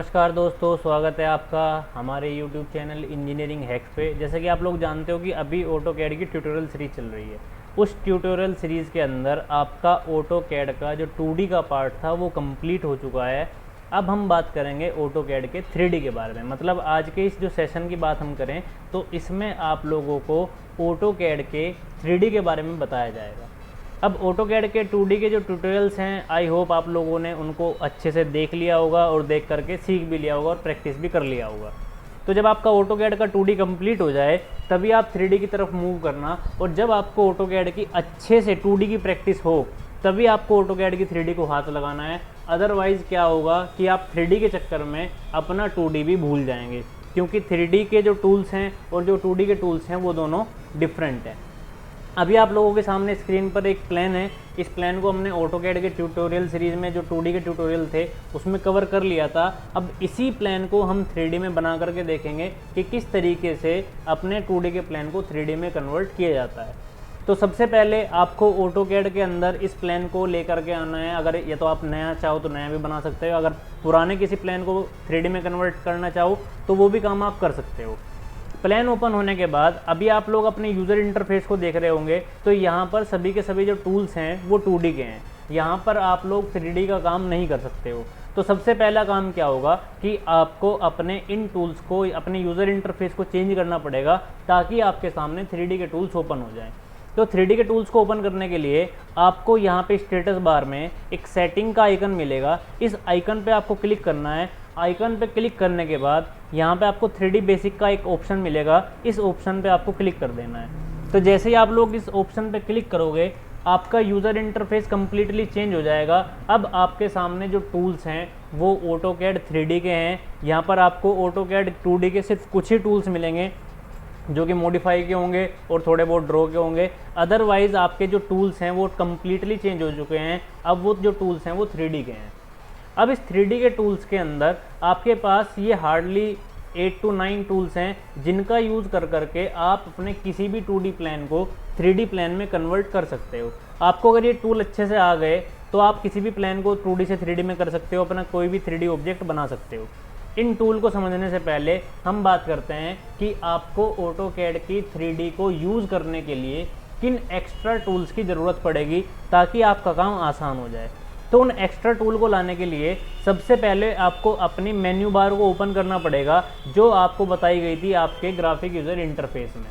नमस्कार दोस्तों, स्वागत है आपका हमारे YouTube चैनल इंजीनियरिंग हैक्स पे। जैसे कि आप लोग जानते हो कि अभी ऑटोकैड की ट्यूटोरियल सीरीज़ चल रही है। उस ट्यूटोरियल सीरीज़ के अंदर आपका ऑटोकैड का जो 2D का पार्ट था वो कंप्लीट हो चुका है। अब हम बात करेंगे ऑटोकैड के 3D के बारे में। मतलब आज के इस जो सेशन की बात हम करें तो इसमें आप लोगों को ऑटोकैड के 3D के बारे में बताया जाएगा। अब ऑटोकैड के 2D के जो ट्यूटोरियल्स हैं, आई होप आप लोगों ने उनको अच्छे से देख लिया होगा और देख करके सीख भी लिया होगा और प्रैक्टिस भी कर लिया होगा। तो जब आपका ऑटोकैड का 2D कंप्लीट हो जाए तभी आप 3D की तरफ मूव करना, और जब आपको ऑटोकैड की अच्छे से 2D की प्रैक्टिस हो तभी आपको ऑटोकैड की 3D को हाथ लगाना है। अदरवाइज़ क्या होगा कि आप 3D के चक्कर में अपना 2D भी भूल जाएंगे, क्योंकि 3D के जो टूल्स हैं और जो 2D के टूल्स हैं वो दोनों डिफरेंट हैं। अभी आप लोगों के सामने स्क्रीन पर एक प्लान है। इस प्लान को हमने ऑटोकैड के ट्यूटोरियल सीरीज़ में जो 2D के ट्यूटोरियल थे उसमें कवर कर लिया था। अब इसी प्लान को हम 3D में बना करके देखेंगे कि किस तरीके से अपने 2D के प्लान को 3D में कन्वर्ट किया जाता है। तो सबसे पहले आपको ऑटोकैड के अंदर इस प्लान को लेकर के आना है। अगर या तो आप नया चाहो तो नया भी बना सकते हो, अगर पुराने किसी प्लान को 3D में कन्वर्ट करना चाहो तो वो भी काम आप कर सकते हो। प्लान ओपन होने के बाद अभी आप लोग अपने यूज़र इंटरफेस को देख रहे होंगे, तो यहाँ पर सभी के सभी जो टूल्स हैं वो 2D के हैं। यहाँ पर आप लोग 3D का काम नहीं कर सकते हो। तो सबसे पहला काम क्या होगा कि आपको अपने इन टूल्स को, अपने यूज़र इंटरफेस को चेंज करना पड़ेगा ताकि आपके सामने 3D के टूल्स ओपन हो जाएँ। तो 3D के टूल्स को ओपन करने के लिए आपको यहाँ पे स्टेटस बार में एक सेटिंग का आइकन मिलेगा। इस आइकन पे आपको क्लिक करना है। आइकन पे क्लिक करने के बाद यहाँ पे आपको 3D बेसिक का एक ऑप्शन मिलेगा। इस ऑप्शन पे आपको क्लिक कर देना है। तो जैसे ही आप लोग इस ऑप्शन पे क्लिक करोगे आपका यूज़र इंटरफेस कम्प्लीटली चेंज हो जाएगा। अब आपके सामने जो टूल्स हैं वो ऑटोकैड 3D के हैं। यहाँ पर आपको ऑटोकैड 2D के सिर्फ कुछ ही टूल्स मिलेंगे जो कि मॉडिफाई के होंगे और थोड़े बहुत ड्रॉ के होंगे। अदरवाइज़ आपके जो टूल्स हैं वो कम्प्लीटली चेंज हो चुके हैं। अब वो जो टूल्स हैं वो 3D के हैं। अब इस 3D के टूल्स के अंदर आपके पास ये हार्डली 8 to 9 टूल्स हैं जिनका यूज़ कर करके आप अपने किसी भी 2D प्लान को 3D प्लान में कन्वर्ट कर सकते हो। आपको अगर ये टूल अच्छे से आ गए तो आप किसी भी प्लान को 2D से 3D में कर सकते हो, अपना कोई भी 3D ऑब्जेक्ट बना सकते हो। इन टूल को समझने से पहले हम बात करते हैं कि आपको ऑटोकैड की 3D को यूज़ करने के लिए किन एक्स्ट्रा टूल्स की ज़रूरत पड़ेगी ताकि आपका काम आसान हो जाए। तो उन एक्स्ट्रा टूल को लाने के लिए सबसे पहले आपको अपनी मेन्यू बार को ओपन करना पड़ेगा जो आपको बताई गई थी आपके ग्राफिक यूज़र इंटरफेस में।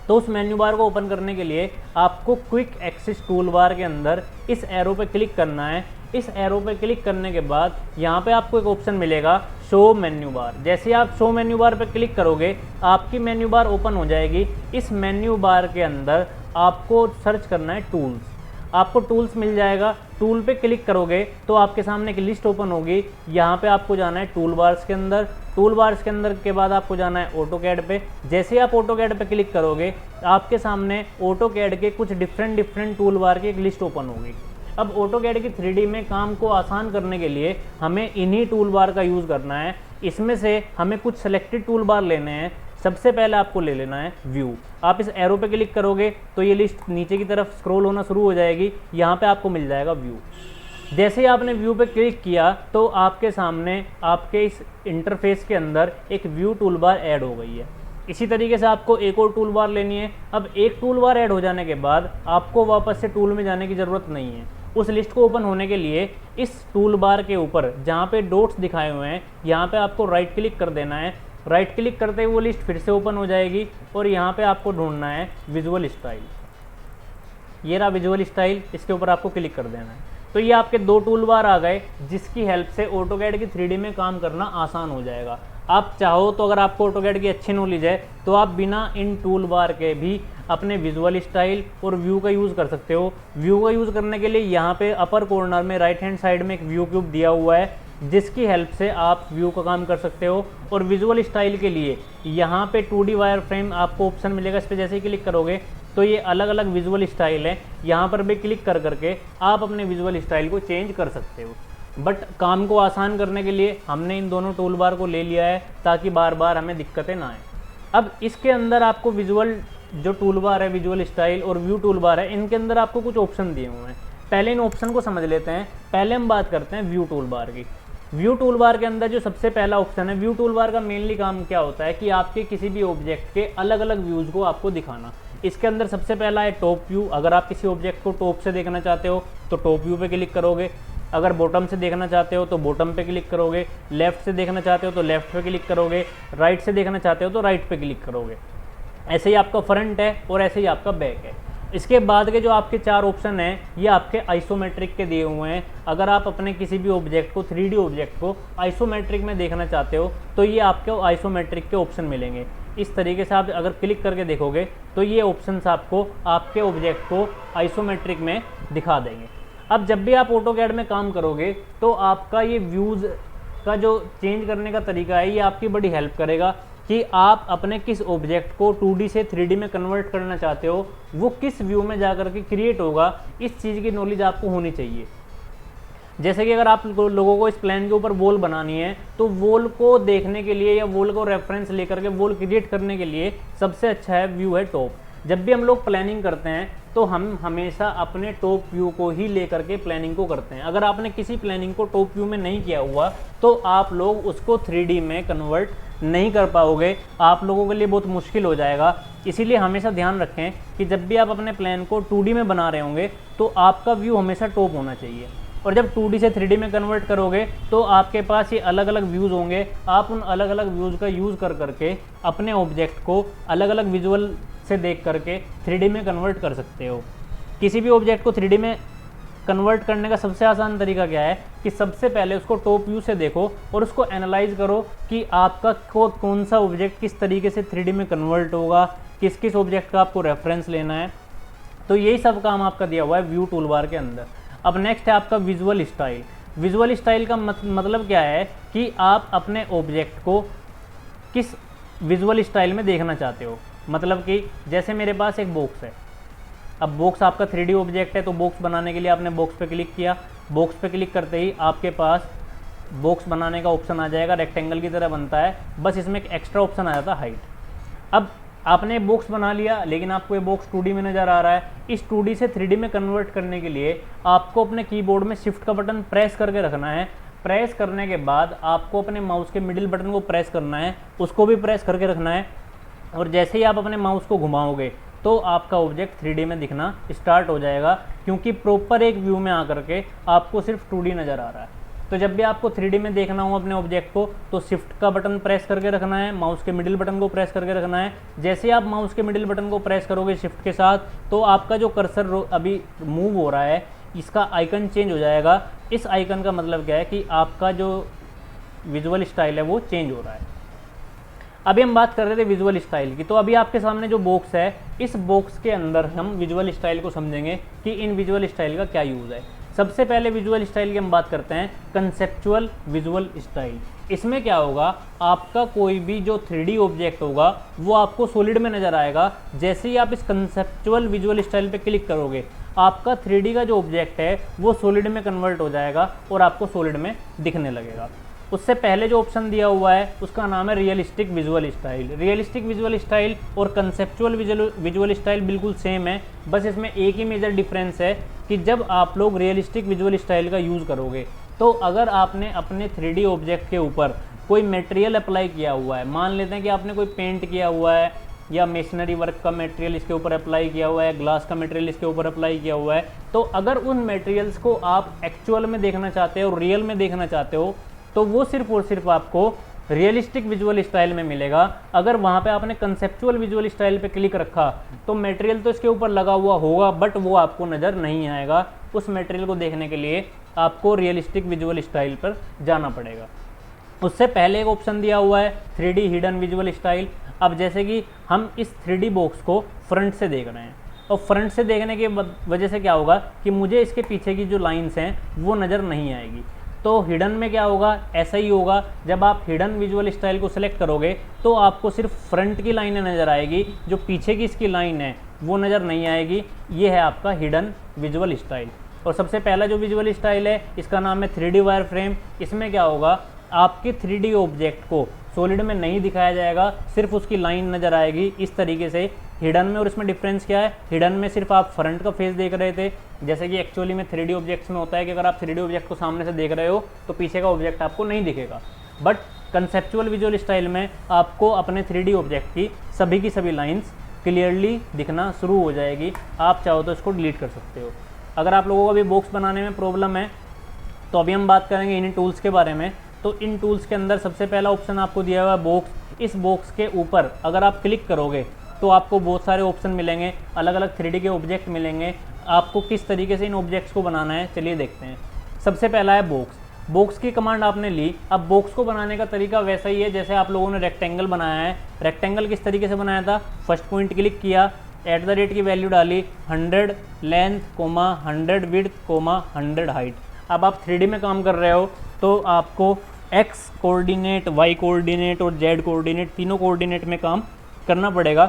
तो उस मेन्यू बार को ओपन करने के लिए आपको क्विक एक्सेस टूल बार के अंदर इस एरो पे क्लिक करना है। इस एरो पे क्लिक करने के बाद यहाँ पे आपको एक ऑप्शन मिलेगा शो मेन्यू बार। जैसे आप शो मेन्यू बार पे क्लिक करोगे आपकी मेन्यू बार ओपन हो जाएगी। इस मेन्यू बार के अंदर आपको सर्च करना है टूल्स। आपको टूल्स मिल जाएगा। टूल पे क्लिक करोगे तो आपके सामने एक लिस्ट ओपन होगी। यहाँ पे आपको जाना है टूल बार्स के अंदर। टूल बार्स के अंदर के बाद आपको जाना है ऑटोकैड पे। जैसे आप ऑटोकैड पे क्लिक करोगे आपके सामने ऑटोकैड के कुछ डिफरेंट टूल बार की एक लिस्ट ओपन होगी। अब ऑटोकैड की 3D में काम को आसान करने के लिए हमें इन्हीं टूल बार का यूज़ करना है। इसमें से हमें कुछ सेलेक्टेड टूल बार लेने हैं। सबसे पहले आपको ले लेना है व्यू। आप इस एरो पे क्लिक करोगे तो ये लिस्ट नीचे की तरफ स्क्रॉल होना शुरू हो जाएगी। यहाँ पे आपको मिल जाएगा व्यू। जैसे ही आपने व्यू पे क्लिक किया तो आपके सामने आपके इस इंटरफेस के अंदर एक व्यू टूल बार ऐड हो गई है। इसी तरीके से आपको एक और टूल बार लेनी है। अब एक टूल बार ऐड हो जाने के बाद आपको वापस से टूल में जाने की ज़रूरत नहीं है। उस लिस्ट को ओपन होने के लिए इस टूल बार के ऊपर जहाँ पे डॉट्स दिखाए हुए हैं यहाँ पे आपको राइट क्लिक कर देना है। राइट क्लिक करते ही वो लिस्ट फिर से ओपन हो जाएगी और यहाँ पे आपको ढूंढना है विजुअल स्टाइल। ये रहा विजुअल स्टाइल, इसके ऊपर आपको क्लिक कर देना है। तो ये आपके दो टूल बार आ गए जिसकी हेल्प से ऑटोकैड की 3D में काम करना आसान हो जाएगा। आप चाहो तो अगर आपको ऑटोकैड की अच्छी नॉलेज है तो आप बिना इन टूल बार के भी अपने विजुअल स्टाइल और व्यू का यूज़ कर सकते हो। व्यू का यूज़ करने के लिए यहाँ पे अपर कॉर्नर में राइट हैंड साइड में एक व्यू क्यूब दिया हुआ है जिसकी हेल्प से आप व्यू का काम कर सकते हो। और विजुअल स्टाइल के लिए यहाँ पे 2D वायर फ्रेम आपको ऑप्शन मिलेगा। इस पर जैसे ही क्लिक करोगे तो ये अलग अलग विजुअल स्टाइल है। यहाँ पर भी क्लिक कर करके आप अपने विजुअल स्टाइल को चेंज कर सकते हो। बट काम को आसान करने के लिए हमने इन दोनों टूल बार को ले लिया है ताकि बार बार हमें दिक्कतें ना आए। अब इसके अंदर आपको विजुअल जो टूल बार है, विजुअल स्टाइल और व्यू टूल बार है, इनके अंदर आपको कुछ ऑप्शन दिए हुए हैं। पहले इन ऑप्शन को समझ लेते हैं। पहले हम बात करते हैं व्यू टूल बार की। व्यू टूल बार के अंदर जो सबसे पहला ऑप्शन है, व्यू टूल बार का मेनली काम क्या होता है कि आपके किसी भी ऑब्जेक्ट के अलग अलग व्यूज़ को आपको दिखाना। इसके अंदर सबसे पहला है टॉप व्यू। अगर आप किसी ऑब्जेक्ट को टॉप से देखना चाहते हो तो टॉप व्यू पे क्लिक करोगे, अगर बॉटम से देखना चाहते हो तो बॉटम पे क्लिक करोगे, लेफ्ट से देखना चाहते हो तो लेफ्ट पे क्लिक करोगे, राइट से देखना चाहते हो तो राइट पे क्लिक करोगे। ऐसे ही आपका फ्रंट है और ऐसे ही आपका बैक है। इसके बाद के जो आपके 4 ऑप्शन हैं ये आपके आइसोमेट्रिक के दिए हुए हैं। अगर आप अपने किसी भी ऑब्जेक्ट को 3D ऑब्जेक्ट को आइसोमेट्रिक में देखना चाहते हो तो ये आपके आइसोमेट्रिक के ऑप्शन मिलेंगे। इस तरीके से आप अगर क्लिक करके देखोगे तो ये ऑप्शंस आपको आपके ऑब्जेक्ट को आइसोमेट्रिक में दिखा देंगे। अब जब भी आप ऑटोकैड में काम करोगे तो आपका ये व्यूज़ का जो चेंज करने का तरीका है ये आपकी बड़ी हेल्प करेगा कि आप अपने किस ऑब्जेक्ट को 2D से 3D में कन्वर्ट करना चाहते हो, वो किस व्यू में जाकर के क्रिएट होगा, इस चीज़ की नॉलेज आपको होनी चाहिए। जैसे कि अगर आप लोगों को इस प्लान के ऊपर वॉल बनानी है तो वॉल को देखने के लिए या वॉल को रेफरेंस लेकर के वॉल क्रिएट करने के लिए सबसे अच्छा है व्यू है टॉप। जब भी हम लोग प्लानिंग करते हैं तो हम हमेशा अपने टॉप व्यू को ही लेकर के प्लानिंग को करते हैं। अगर आपने किसी प्लानिंग को टॉप व्यू में नहीं किया हुआ तो आप लोग उसको 3D में कन्वर्ट नहीं कर पाओगे, आप लोगों के लिए बहुत मुश्किल हो जाएगा। इसीलिए हमेशा ध्यान रखें कि जब भी आप अपने प्लान को 2D में बना रहे होंगे तो आपका व्यू हमेशा टॉप होना चाहिए। और जब 2D से 3D में कन्वर्ट करोगे तो आपके पास ये अलग अलग व्यूज़ होंगे। आप उन अलग अलग व्यूज़ का यूज़ कर करके अपने ऑब्जेक्ट को अलग अलग विजुअल से देख करके 3D में कन्वर्ट कर सकते हो। किसी भी ऑब्जेक्ट को 3D में कन्वर्ट करने का सबसे आसान तरीका क्या है कि सबसे पहले उसको टॉप व्यू से देखो और उसको एनालाइज करो कि आपका कौन सा ऑब्जेक्ट किस तरीके से 3D में कन्वर्ट होगा, किस किस ऑब्जेक्ट का आपको रेफरेंस लेना है। तो यही सब काम आपका दिया हुआ है व्यू टूल बार के अंदर। अब नेक्स्ट है आपका विजुअल स्टाइल। विजुअल स्टाइल का मतलब क्या है कि आप अपने ऑब्जेक्ट को किस विजुअल स्टाइल में देखना चाहते हो। मतलब कि जैसे मेरे पास एक बॉक्स है, अब बॉक्स आपका 3D ऑब्जेक्ट है तो बॉक्स बनाने के लिए आपने बॉक्स पे क्लिक किया। बॉक्स पे क्लिक करते ही आपके पास बॉक्स बनाने का ऑप्शन आ जाएगा, रेक्टेंगल की तरह बनता है, बस इसमें एक एक्स्ट्रा ऑप्शन आ जाता है हाइट। अब आपने बॉक्स बना लिया लेकिन आपको ये बॉक्स 2D में नज़र आ रहा है। इस 2D से 3D में कन्वर्ट करने के लिए आपको अपने कीबोर्ड में शिफ्ट का बटन प्रेस करके रखना है। प्रेस करने के बाद आपको अपने माउस के मिडिल बटन को प्रेस करना है, उसको भी प्रेस करके रखना है। और जैसे ही आप अपने माउस को घुमाओगे तो आपका ऑब्जेक्ट 3D में दिखना स्टार्ट हो जाएगा, क्योंकि प्रॉपर एक व्यू में आकर के आपको सिर्फ 2D नज़र आ रहा है। तो जब भी आपको 3D में देखना हो अपने ऑब्जेक्ट को तो शिफ्ट का बटन प्रेस करके रखना है, माउस के मिडिल बटन को प्रेस करके रखना है। जैसे आप माउस के मिडिल बटन को प्रेस करोगे शिफ्ट के साथ तो आपका जो कर्सर अभी मूव हो रहा है इसका आइकन चेंज हो जाएगा। इस आइकन का मतलब क्या है कि आपका जो विजुअल स्टाइल है वो चेंज हो रहा है। अभी हम बात कर रहे थे विजुअल स्टाइल की, तो अभी आपके सामने जो बॉक्स है इस बॉक्स के अंदर हम विजुअल स्टाइल को समझेंगे कि इन विजुअल स्टाइल का क्या यूज़ है। सबसे पहले विजुअल स्टाइल की हम बात करते हैं कंसेप्चुअल विजुअल स्टाइल। इसमें क्या होगा, आपका कोई भी जो 3D ऑब्जेक्ट होगा वो आपको सॉलिड में नज़र आएगा। जैसे ही आप इस कंसेप्चुअल विजुअल स्टाइल पे क्लिक करोगे आपका 3D का जो ऑब्जेक्ट है वो सॉलिड में कन्वर्ट हो जाएगा और आपको सॉलिड में दिखने लगेगा। उससे पहले जो ऑप्शन दिया हुआ है उसका नाम है realistic visual style. Realistic visual style और कंसेप्चुअल विजुअल स्टाइल बिल्कुल सेम है, बस इसमें एक ही मेजर डिफरेंस है कि जब आप लोग रियलिस्टिक विजुअल स्टाइल का यूज़ करोगे तो अगर आपने अपने 3D ऑब्जेक्ट के ऊपर कोई मटेरियल अप्लाई किया हुआ है, मान लेते हैं कि आपने कोई पेंट किया हुआ है या मेशनरी वर्क का मटेरियल इसके ऊपर अप्लाई किया हुआ है, ग्लास का मटेरियल इसके ऊपर अप्लाई किया हुआ है, तो अगर उन मटेरियल्स को आप एक्चुअल में देखना चाहते हो, रियल में देखना चाहते हो, तो वो सिर्फ और सिर्फ आपको रियलिस्टिक विजुअल स्टाइल में मिलेगा। अगर वहाँ पे आपने कंसेप्चुअल विजुअल स्टाइल पे क्लिक रखा तो मटेरियल तो इसके ऊपर लगा हुआ होगा बट वो आपको नज़र नहीं आएगा। उस मटेरियल को देखने के लिए आपको रियलिस्टिक विजुअल स्टाइल पर जाना पड़ेगा। उससे पहले एक ऑप्शन दिया हुआ है 3D हिडन विजुअल स्टाइल। अब जैसे कि हम इस 3D बॉक्स को फ्रंट से देख रहे हैं और फ्रंट से देखने की वजह से क्या होगा कि मुझे इसके पीछे की जो लाइंस हैं वो नज़र नहीं आएगी। तो हिडन में क्या होगा, ऐसा ही होगा। जब आप हिडन विजुअल स्टाइल को सिलेक्ट करोगे तो आपको सिर्फ फ्रंट की लाइनें नज़र आएगी, जो पीछे की इसकी लाइन है वो नज़र नहीं आएगी। ये है आपका हिडन विजुअल स्टाइल। और सबसे पहला जो विजुअल स्टाइल है इसका नाम है 3D वायर फ्रेम। इसमें क्या होगा, आपके 3D ऑब्जेक्ट को सॉलिड में नहीं दिखाया जाएगा, सिर्फ उसकी लाइन नज़र आएगी। इस तरीके से हिडन में और इसमें डिफरेंस क्या है, हिडन में सिर्फ आप फ्रंट का फेस देख रहे थे, जैसे कि एक्चुअली में 3D ऑब्जेक्ट्स में होता है कि अगर आप 3D ऑब्जेक्ट को सामने से देख रहे हो तो पीछे का ऑब्जेक्ट आपको नहीं दिखेगा। बट कंसेप्चुअल विजुअल स्टाइल में आपको अपने 3D ऑब्जेक्ट की सभी लाइन्स क्लियरली दिखना शुरू हो जाएगी। आप चाहो तो इसको डिलीट कर सकते हो। अगर आप लोगों को अभी बॉक्स बनाने में प्रॉब्लम है तो अभी हम बात करेंगे इन टूल्स के बारे में। तो इन टूल्स के अंदर सबसे पहला ऑप्शन आपको दिया हुआ है बॉक्स। इस बॉक्स के ऊपर अगर आप क्लिक करोगे तो आपको बहुत सारे ऑप्शन मिलेंगे, अलग अलग 3D के ऑब्जेक्ट मिलेंगे। आपको किस तरीके से इन ऑब्जेक्ट्स को बनाना है चलिए देखते हैं। सबसे पहला है बॉक्स। बॉक्स की कमांड आपने ली। अब बॉक्स को बनाने का तरीका वैसा ही है जैसे आप लोगों ने रेक्टेंगल बनाया है। रेक्टेंगल किस तरीके से बनाया था, फर्स्ट पॉइंट क्लिक किया, @ की वैल्यू डाली, 100 लेंथ, 100 विड्थ, 100 हाइट। अब आप 3D में काम कर रहे हो तो आपको एक्स कोऑर्डिनेट, वाई कोऑर्डिनेट और जेड कोऑर्डिनेट तीनों कोऑर्डिनेट में काम करना पड़ेगा।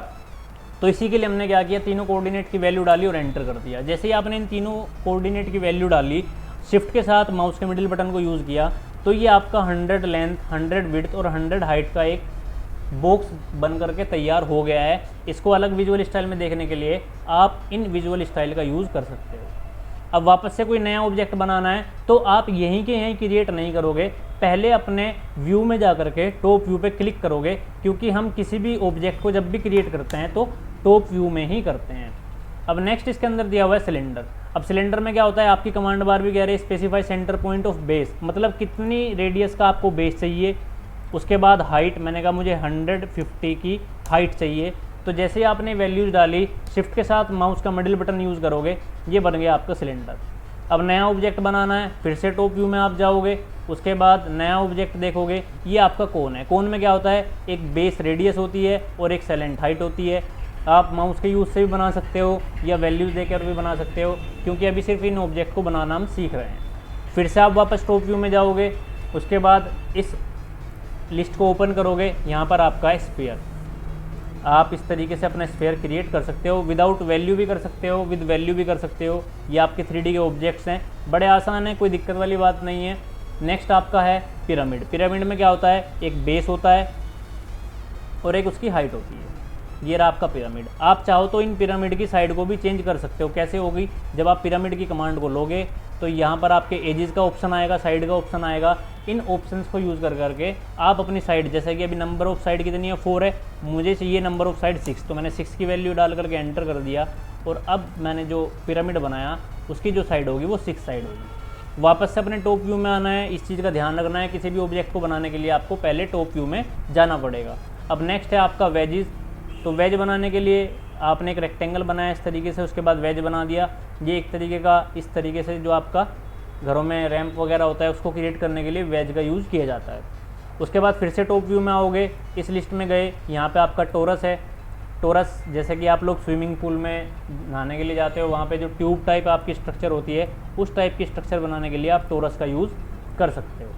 तो इसी के लिए हमने क्या किया, तीनों कोऑर्डिनेट की वैल्यू डाली और एंटर कर दिया। जैसे ही आपने इन तीनों कोऑर्डिनेट की वैल्यू डाली, शिफ्ट के साथ माउस के मिडिल बटन को यूज़ किया तो ये आपका 100 लेंथ, 100 विड्थ और 100 हाइट का एक बॉक्स बन करके तैयार हो गया है। इसको अलग विजुअल स्टाइल में देखने के लिए आप इन विजुअल स्टाइल का यूज़ कर सकते हो। अब वापस से कोई नया ऑब्जेक्ट बनाना है तो आप यहीं के यहीं क्रिएट नहीं करोगे, पहले अपने व्यू में जा करके टॉप व्यू पे क्लिक करोगे, क्योंकि हम किसी भी ऑब्जेक्ट को जब भी क्रिएट करते हैं तो टॉप व्यू में ही करते हैं। अब नेक्स्ट इसके अंदर दिया हुआ है सिलेंडर। अब सिलेंडर में क्या होता है, आपकी कमांड बार भी कह रही है specify centre point of base, मतलब कितनी रेडियस का आपको बेस चाहिए। उसके बाद हाइट, मैंने कहा मुझे 150 की हाइट चाहिए। तो जैसे ही आपने वैल्यूज डाली, शिफ्ट के साथ माउस का मिडिल बटन यूज़ करोगे, ये बन गया आपका सिलेंडर। अब नया ऑब्जेक्ट बनाना है, फिर से टॉप व्यू में आप जाओगे, उसके बाद नया ऑब्जेक्ट देखोगे, ये आपका कोन है। कोन में क्या होता है, एक बेस रेडियस होती है और एक सेलेंट हाइट होती है। आप माउस के यूज़ से भी बना सकते हो या वैल्यूज़ देकर भी बना सकते हो, क्योंकि अभी सिर्फ इन ऑब्जेक्ट को बनाना हम सीख रहे हैं। फिर से आप वापस टॉप व्यू में जाओगे, उसके बाद इस लिस्ट को ओपन करोगे, यहाँ पर आपका है स्फीयर। आप इस तरीके से अपना स्फीयर क्रिएट कर सकते हो, विदाउट वैल्यू भी कर सकते हो, विद वैल्यू भी कर सकते हो। ये आपके 3D के ऑब्जेक्ट्स हैं, बड़े आसान हैं, कोई दिक्कत वाली बात नहीं है। नेक्स्ट आपका है पिरामिड। पिरामिड में क्या होता है, एक बेस होता है और एक उसकी हाइट होती है। ये रहा आपका पिरामिड। आप चाहो तो इन पिरामिड की साइड को भी चेंज कर सकते हो। कैसे होगी, जब आप पिरामिड की कमांड को लोगे तो यहाँ पर आपके एजेस का ऑप्शन आएगा, साइड का ऑप्शन आएगा। इन ऑप्शंस को यूज़ कर करके आप अपनी साइड, जैसे कि अभी नंबर ऑफ साइड कितनी है, 4 है, मुझे चाहिए नंबर ऑफ साइड 6, तो मैंने 6 की वैल्यू डाल करके एंटर कर दिया और अब मैंने जो पिरामिड बनाया उसकी जो साइड होगी वो 6 साइड होगी। वापस से अपने टॉप व्यू में आना है, इस चीज़ का ध्यान रखना है, किसी भी ऑब्जेक्ट को बनाने के लिए आपको पहले टॉप व्यू में जाना पड़ेगा। अब नेक्स्ट है आपका वेजिज। तो वेज बनाने के लिए आपने एक रेक्टेंगल बनाया इस तरीके से, उसके बाद वेज बना दिया। ये एक तरीके का, इस तरीके से जो आपका घरों में रैंप वगैरह होता है उसको क्रिएट करने के लिए वेज का यूज़ किया जाता है। उसके बाद फिर से टॉप व्यू में आओगे, इस लिस्ट में गए, यहाँ पे आपका टोरस है। टोरस जैसे कि आप लोग स्विमिंग पूल में नहाने के लिए जाते हो, वहाँ पे जो ट्यूब टाइप आपकी स्ट्रक्चर होती है, उस टाइप की स्ट्रक्चर बनाने के लिए आप टोरस का यूज़ कर सकते हो।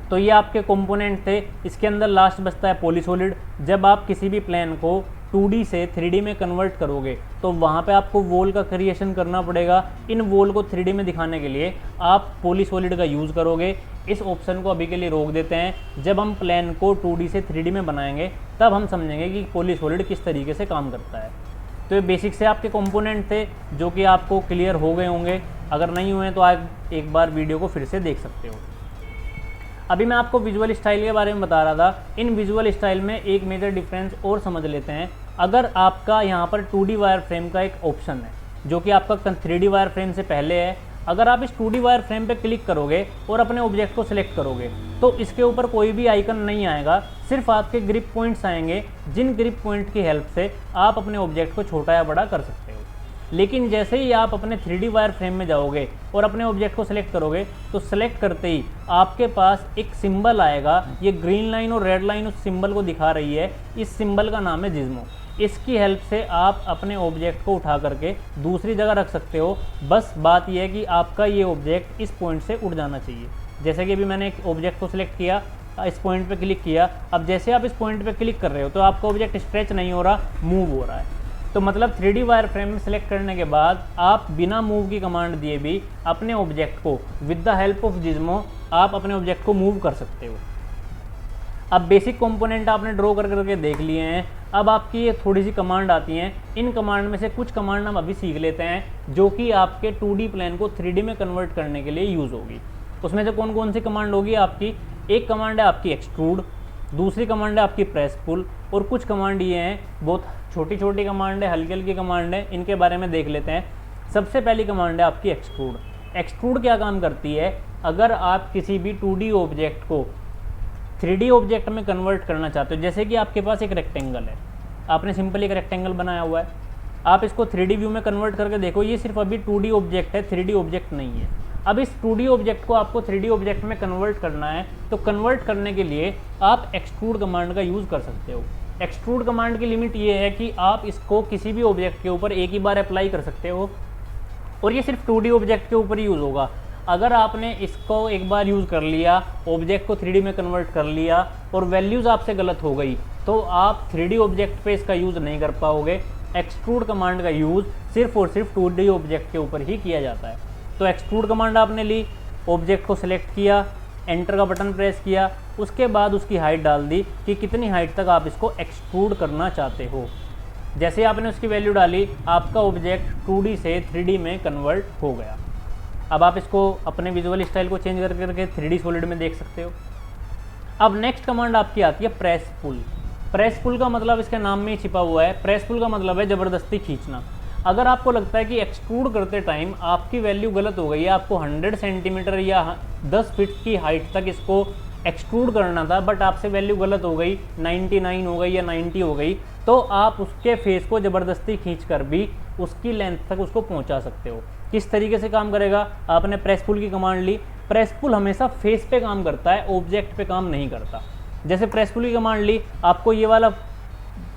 तो ये आपके कंपोनेंट थे। इसके अंदर लास्ट बचता है पॉलीसॉलिड। जब आप किसी भी प्लेन को 2D से 3D में कन्वर्ट करोगे तो वहाँ पे आपको वॉल का क्रिएशन करना पड़ेगा। इन वॉल को 3D में दिखाने के लिए आप पॉलीसॉलिड का यूज़ करोगे। इस ऑप्शन को अभी के लिए रोक देते हैं। जब हम प्लेन को 2D से 3D में बनाएंगे तब हम समझेंगे कि पॉलीसॉलिड किस तरीके से काम करता है। तो ये बेसिक से आपके कंपोनेंट थे जो कि आपको क्लियर हो गए होंगे। अगर नहीं हुए तो आप एक बार वीडियो को फिर से देख सकते हो। अभी मैं आपको विजुअल स्टाइल के बारे में बता रहा था। इन विजुअल स्टाइल में एक मेजर डिफरेंस और समझ लेते हैं। अगर आपका यहाँ पर 2D वायर फ्रेम का एक ऑप्शन है जो कि आपका 3D वायर फ्रेम से पहले है, अगर आप इस 2D वायर फ्रेम पे क्लिक करोगे और अपने ऑब्जेक्ट को सिलेक्ट करोगे तो इसके ऊपर कोई भी आइकन नहीं आएगा, सिर्फ आपके ग्रिप पॉइंट्स आएंगे, जिन ग्रिप पॉइंट की हेल्प से आप अपने ऑब्जेक्ट को छोटा या बड़ा कर सकते हो। लेकिन जैसे ही आप अपने 3D वायर फ्रेम में जाओगे और अपने ऑब्जेक्ट को सिलेक्ट करोगे तो सिलेक्ट करते ही आपके पास एक सिंबल आएगा। ये ग्रीन लाइन और रेड लाइन उस सिंबल को दिखा रही है। इस सिंबल का नाम है जिज्मो। इसकी हेल्प से आप अपने ऑब्जेक्ट को उठा करके दूसरी जगह रख सकते हो। बस बात यह है कि आपका ये ऑब्जेक्ट इस पॉइंट से उठ जाना चाहिए। जैसे कि अभी मैंने एक ऑब्जेक्ट को सिलेक्ट किया, इस पॉइंट पे क्लिक किया। अब जैसे आप इस पॉइंट पे क्लिक कर रहे हो तो आपका ऑब्जेक्ट स्ट्रेच नहीं हो रहा, मूव हो रहा है। तो मतलब 3D वायर फ्रेम में सिलेक्ट करने के बाद आप बिना मूव की कमांड दिए भी अपने ऑब्जेक्ट को विद द हेल्प ऑफ जिज्मो आप अपने ऑब्जेक्ट को मूव कर सकते हो। अब बेसिक कंपोनेंट आपने ड्रॉ कर करके देख लिए हैं। अब आपकी ये थोड़ी सी कमांड आती हैं, इन कमांड में से कुछ कमांड हम अभी सीख लेते हैं जो कि आपके 2D प्लान को 3D में कन्वर्ट करने के लिए यूज़ होगी। उसमें से कौन कौन सी कमांड होगी आपकी? एक कमांड है आपकी एक्सट्रूड, दूसरी कमांड है आपकी प्रेस पुल, और कुछ कमांड ये हैं, बहुत छोटी छोटी कमांड है, हल्की हल्की कमांड है, इनके बारे में देख लेते हैं। सबसे पहली कमांड है आपकी एक्सट्रूड। एक्सट्रूड क्या काम करती है? अगर आप किसी भी 2D ऑब्जेक्ट को 3D ऑब्जेक्ट में कन्वर्ट करना चाहते हो, जैसे कि आपके पास एक रेक्टेंगल है, आपने सिंपल एक रेक्टेंगल बनाया हुआ है, आप इसको 3D व्यू में कन्वर्ट करके देखो, ये सिर्फ अभी 2D ऑब्जेक्ट है, 3D ऑब्जेक्ट नहीं है। अब इस 2D ऑब्जेक्ट को आपको 3D ऑब्जेक्ट में कन्वर्ट करना है, तो कन्वर्ट करने के लिए आप एक्सट्रूड कमांड का यूज़ कर सकते हो। एक्सट्रूड कमांड की लिमिट ये है कि आप इसको किसी भी ऑब्जेक्ट के ऊपर एक ही बार अप्लाई कर सकते हो, और ये सिर्फ 2D ऑब्जेक्ट के ऊपर ही यूज़ होगा। अगर आपने इसको एक बार यूज़ कर लिया, ऑब्जेक्ट को 3D में कन्वर्ट कर लिया और वैल्यूज़ आपसे गलत हो गई, तो आप 3D ऑब्जेक्ट पे इसका यूज़ नहीं कर पाओगे। एक्सट्रूड कमांड का यूज़ सिर्फ और सिर्फ 2D ऑब्जेक्ट के ऊपर ही किया जाता है। तो एक्सट्रूड कमांड आपने ली, ऑब्जेक्ट को सिलेक्ट किया, एंटर का बटन प्रेस किया, उसके बाद उसकी हाइट डाल दी कि कितनी हाइट तक आप इसको एक्सट्रूड करना चाहते हो। जैसे आपने उसकी वैल्यू डाली, आपका ऑब्जेक्ट 2D से 3D में कन्वर्ट हो गया। अब आप इसको अपने विजुअल स्टाइल को चेंज करके 3D सॉलिड में देख सकते हो। अब नेक्स्ट कमांड आपकी आती है प्रेस पुल। प्रेस पुल का मतलब इसके नाम में ही छिपा हुआ है। प्रेस पुल का मतलब है ज़बरदस्ती खींचना। अगर आपको लगता है कि एक्सट्रूड करते टाइम आपकी वैल्यू गलत हो गई है, आपको 100 सेंटीमीटर या 10 फीट की हाइट तक इसको एक्सट्रूड करना था, बट आपसे वैल्यू गलत हो गई, 99 हो गई या 90 हो गई, तो आप उसके फेस को ज़बरदस्ती खींच कर भी उसकी लेंथ तक उसको पहुंचा सकते हो। किस तरीके से काम करेगा? आपने प्रेस पुल की कमांड ली, प्रेस पुल हमेशा फेस पे काम करता है, ऑब्जेक्ट पे काम नहीं करता। जैसे प्रेस पुल की कमांड ली, आपको ये वाला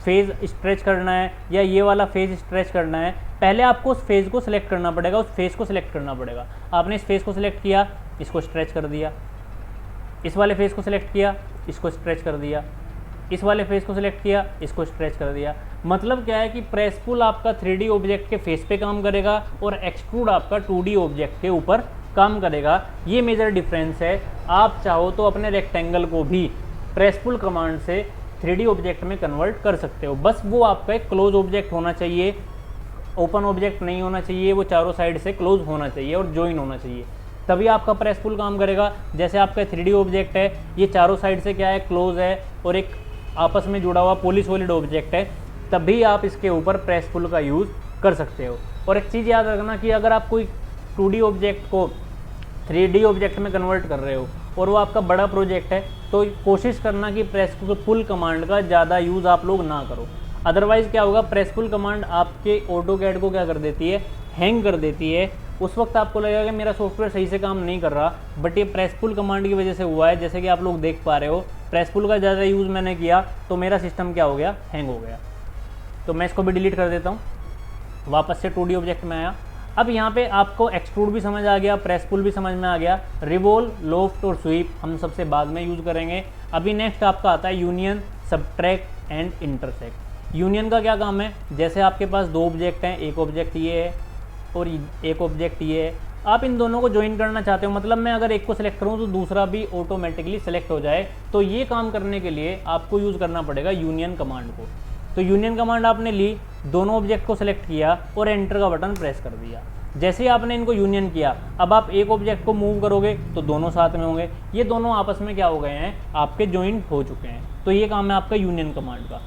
फेज स्ट्रेच करना है या ये वाला फेज स्ट्रेच करना है, पहले आपको उस फेज को सिलेक्ट करना पड़ेगा, उस फेस को सिलेक्ट करना पड़ेगा। आपने इस फेस को सिलेक्ट किया, इसको स्ट्रेच कर दिया, इस वाले फेस को सिलेक्ट किया, इसको स्ट्रेच कर दिया, इस वाले फेस को सिलेक्ट किया, इसको स्ट्रेच कर दिया। मतलब क्या है कि प्रेस पुल आपका 3D ऑब्जेक्ट के फेस पे काम करेगा और एक्सट्रूड आपका 2D ऑब्जेक्ट के ऊपर काम करेगा। ये मेजर डिफरेंस है। आप चाहो तो अपने रेक्टेंगल को भी प्रेस पुल कमांड से 3D ऑब्जेक्ट में कन्वर्ट कर सकते हो। बस वो आपका एक क्लोज ऑब्जेक्ट होना चाहिए, ओपन ऑब्जेक्ट नहीं होना चाहिए, वो चारों साइड से क्लोज होना चाहिए और ज्वाइन होना चाहिए, तभी आपका प्रेस पुल काम करेगा। जैसे आपका 3D ऑब्जेक्ट है, ये चारों साइड से क्या है, क्लोज है और एक आपस में जुड़ा हुआ पॉलीसॉलिड ऑब्जेक्ट है, तभी आप इसके ऊपर प्रेस पुल का यूज़ कर सकते हो। और एक चीज़ याद रखना कि अगर आप कोई 2D ऑब्जेक्ट को 3D ऑब्जेक्ट में कन्वर्ट कर रहे हो और वो आपका बड़ा प्रोजेक्ट है, तो कोशिश करना कि प्रेस पुल कमांड का ज़्यादा यूज़ आप लोग ना करो। अदरवाइज़ क्या होगा, प्रेस पुल कमांड आपके ऑटोकैड को क्या कर देती है, हैंग कर देती है। उस वक्त आपको लगेगा कि मेरा सॉफ्टवेयर सही से काम नहीं कर रहा, बट ये प्रेस पुल कमांड की वजह से हुआ है। जैसे कि आप लोग देख पा रहे हो, प्रेस पुल का ज़्यादा यूज़ मैंने किया तो मेरा सिस्टम क्या हो गया, हैंग हो गया। तो मैं इसको भी डिलीट कर देता हूँ, वापस से 2D ऑब्जेक्ट में आया। अब यहाँ पे आपको एक्सट्रूड भी समझ आ गया, प्रेस पुल भी समझ में आ गया। रिवोल्व, लोफ्ट और स्वीप हम सबसे बाद में यूज़ करेंगे। अभी नेक्स्ट आपका आता है union, subtract and intersect. Union का क्या काम है? जैसे आपके पास दो ऑब्जेक्ट हैं, एक ऑब्जेक्ट ये है और एक ऑब्जेक्ट ये है, आप इन दोनों को ज्वाइन करना चाहते हो, मतलब मैं अगर एक को सिलेक्ट करूँ तो दूसरा भी ऑटोमेटिकली सेलेक्ट हो जाए। तो ये काम करने के लिए आपको यूज़ करना पड़ेगा यूनियन कमांड को। तो यूनियन कमांड आपने ली, दोनों ऑब्जेक्ट को सिलेक्ट किया और एंटर का बटन प्रेस कर दिया। जैसे ही आपने इनको यूनियन किया, अब आप एक ऑब्जेक्ट को मूव करोगे तो दोनों साथ में होंगे, ये दोनों आपस में क्या हो गए हैं, आपके ज्वाइन हो चुके हैं। तो ये काम है आपका यूनियन कमांड का।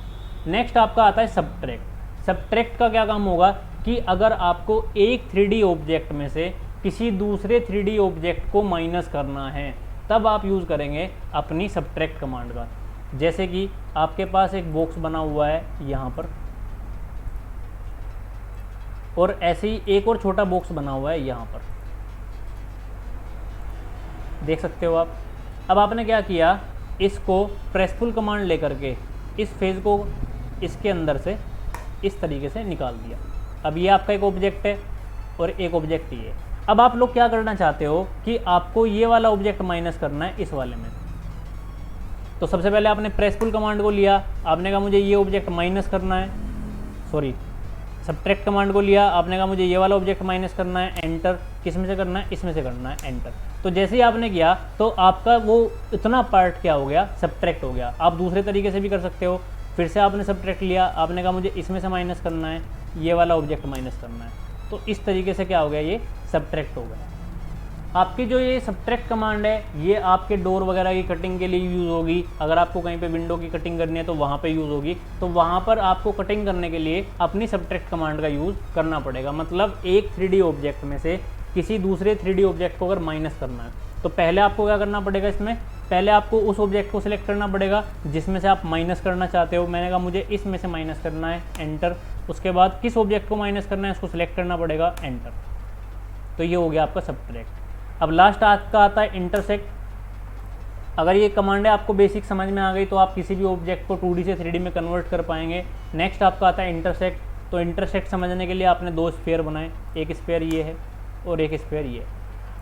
नेक्स्ट आपका आता है सबट्रैक्ट। सबट्रैक्ट का क्या काम होगा कि अगर आपको एक 3D ऑब्जेक्ट में से किसी दूसरे 3D ऑब्जेक्ट को माइनस करना है, तब आप यूज़ करेंगे अपनी सबट्रैक्ट कमांड का। जैसे कि आपके पास एक बॉक्स बना हुआ है यहाँ पर, और ऐसे ही एक और छोटा बॉक्स बना हुआ है यहाँ पर, देख सकते हो आप। अब आपने क्या किया, इसको प्रेस पुल कमांड लेकर के इस फेज को इसके अंदर से इस तरीके से निकाल दिया। अब ये आपका एक ऑब्जेक्ट है और एक ऑब्जेक्ट ये। अब आप लोग क्या करना चाहते हो कि आपको ये वाला ऑब्जेक्ट माइनस करना है इस वाले में। तो सबसे पहले आपने प्रेस पुल कमांड को लिया, आपने कहा मुझे ये ऑब्जेक्ट माइनस करना है, सॉरी सबट्रैक्ट कमांड को लिया, आपने कहा मुझे ये वाला ऑब्जेक्ट माइनस करना है, एंटर। किस में से करना है, इसमें से करना है, एंटर। तो जैसे ही आपने किया तो आपका वो इतना पार्ट क्या हो गया, सबट्रैक्ट हो गया। आप दूसरे तरीके से भी कर सकते हो, फिर से आपने सब्ट्रैक्ट लिया, आपने कहा मुझे इसमें से माइनस करना है, ये वाला ऑब्जेक्ट माइनस करना है, तो इस तरीके से क्या हो गया, ये सब्ट्रैक्ट हो गया। आपकी जो ये सब्ट्रैक्ट कमांड है ये आपके डोर वगैरह की कटिंग के लिए यूज़ होगी। अगर आपको कहीं पे विंडो की कटिंग करनी है तो वहाँ पे यूज़ होगी। तो वहाँ पर आपको कटिंग करने के लिए अपनी सब्ट्रैक्ट कमांड का यूज़ करना पड़ेगा। मतलब एक 3D ऑब्जेक्ट में से किसी दूसरे 3D ऑब्जेक्ट को अगर माइनस करना है तो पहले आपको क्या करना पड़ेगा, इसमें पहले आपको उस ऑब्जेक्ट को सिलेक्ट करना पड़ेगा जिसमें से आप माइनस करना चाहते हो। मैंने कहा मुझे इसमें से माइनस करना है, एंटर। उसके बाद किस ऑब्जेक्ट को माइनस करना है उसको सिलेक्ट करना पड़ेगा, एंटर। तो ये हो गया आपका सब्ट्रैक्ट। अब लास्ट आपका आता है इंटरसेक्ट। अगर ये कमांड है आपको बेसिक समझ में आ गई तो आप किसी भी ऑब्जेक्ट को 2D से 3D में कन्वर्ट कर पाएंगे। नेक्स्ट आपका आता है इंटरसेक्ट। तो इंटरसेक्ट समझने के लिए आपने 2 स्फीयर बनाए, एक स्फीयर ये है और एक स्फीयर ये।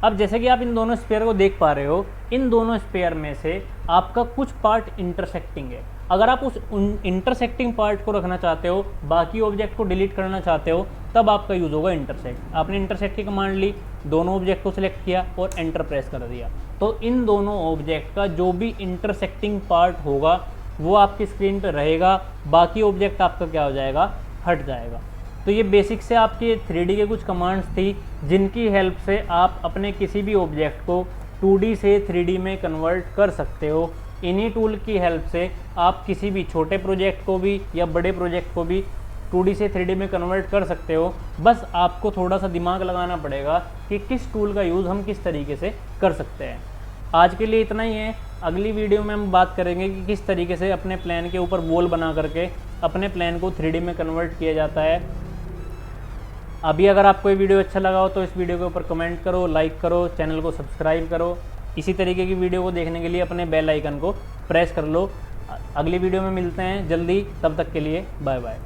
अब जैसे कि आप इन दोनों स्फीयर को देख पा रहे हो, इन दोनों स्फीयर में से आपका कुछ पार्ट इंटरसेक्टिंग है। अगर आप उस इंटरसेक्टिंग पार्ट को रखना चाहते हो, बाकी ऑब्जेक्ट को डिलीट करना चाहते हो, तब आपका यूज़ होगा इंटरसेक्ट। आपने इंटरसेक्ट की कमांड ली, दोनों ऑब्जेक्ट को सिलेक्ट किया और एंटर प्रेस कर दिया, तो इन दोनों ऑब्जेक्ट का जो भी इंटरसेक्टिंग पार्ट होगा वो आपकी स्क्रीन पर रहेगा, बाकी ऑब्जेक्ट आपका क्या हो जाएगा, हट जाएगा। तो ये बेसिक से आपके 3D के कुछ कमांड्स थी जिनकी हेल्प से आप अपने किसी भी ऑब्जेक्ट को 2D से 3D में कन्वर्ट कर सकते हो। इन्हीं टूल की हेल्प से आप किसी भी छोटे प्रोजेक्ट को भी या बड़े प्रोजेक्ट को भी 2D से 3D में कन्वर्ट कर सकते हो। बस आपको थोड़ा सा दिमाग लगाना पड़ेगा कि किस टूल का यूज़ हम किस तरीके से कर सकते हैं। आज के लिए इतना ही है। अगली वीडियो में हम बात करेंगे कि किस तरीके से अपने प्लान के ऊपर वॉल बना करके अपने प्लान को 3D में कन्वर्ट किया जाता है। अभी अगर आपको ये वीडियो अच्छा लगा हो तो इस वीडियो के ऊपर कमेंट करो, लाइक करो, चैनल को सब्सक्राइब करो। इसी तरीके की वीडियो को देखने के लिए अपने बेल आइकन को प्रेस कर लो। अगली वीडियो में मिलते हैं जल्दी, तब तक के लिए बाय बाय।